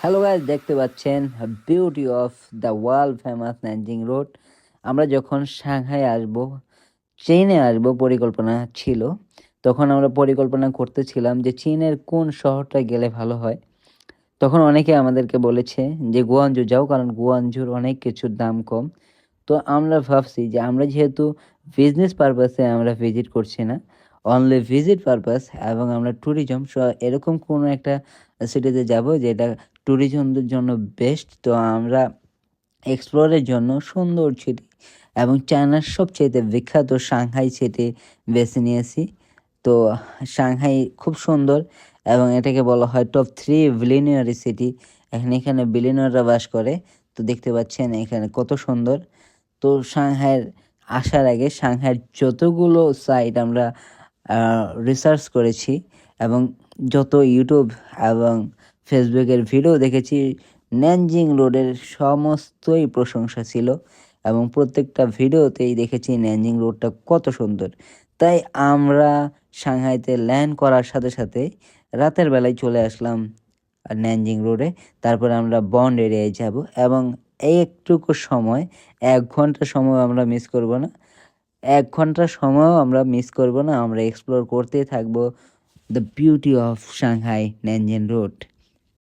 Hello guys, দেখতে পাচ্ছেন beauty of the world famous Nanjing road. আমরা যখন সাংহাই আসব, চীনে আসব পরিকল্পনা ছিল, তখন আমরা পরিকল্পনা করতেছিলাম যে চীনের কোন শহরটা গেলে ভালো হয়। তখন অনেকে আমাদেরকে বলেছে যে গুয়াঞ্জু যাও, কারণ গুয়াঞ্জুর অনেক কিছুর দাম কম। তো আমরা ভাবছি যে আমরা যেহেতু বিজনেস পারপাসে আমরা ভিজিট করছি না, অনলি ভিজিট পারপাস, এবং আমরা ট্যুরিজম এরকম কোনো একটা সিটিতে যাব যেটা ট্যুরিজমদের জন্য বেস্ট। তো আমরা এক্সপ্লোরের জন্য সুন্দর সিটি এবং চায়নার সবচেয়ে বিখ্যাত সাংহাই সিটি বেছে নিয়েছি। তো সাংহাই খুব সুন্দর এবং এটাকে বলা হয় টপ 3 বিলিয়নিয়ারি সিটি। এখানে বিলিয়নিয়াররা বাস করে। তো দেখতে পাচ্ছেন এখানে কত সুন্দর। তো সাংহাইয়ের আসার আগে সাংহাইয়ের যতগুলো সাইট আমরা রিসার্চ করেছি এবং যত ইউটিউব এবং ফেসবুকের ভিডিও দেখেছি, ন্যানজিং রোডের সমস্তই প্রশংসা ছিল এবং প্রত্যেকটা ভিডিওতেই দেখেছি ন্যানজিং রোডটা কত সুন্দর। তাই আমরা সাংহাইতে ল্যান্ড করার সাথে সাথে রাতের বেলায় চলে আসলাম ন্যানজিং রোডে। তারপরে আমরা বন্ড এরিয়ায় যাব এবং একটুকু সময়, 1 ঘন্টা সময় আমরা মিস করব না। 1 ঘন্টা সময়ও আমরা মিস করব না, আমরা এক্সপ্লোর করতেই থাকবো the beauty of Shanghai Nanjing road.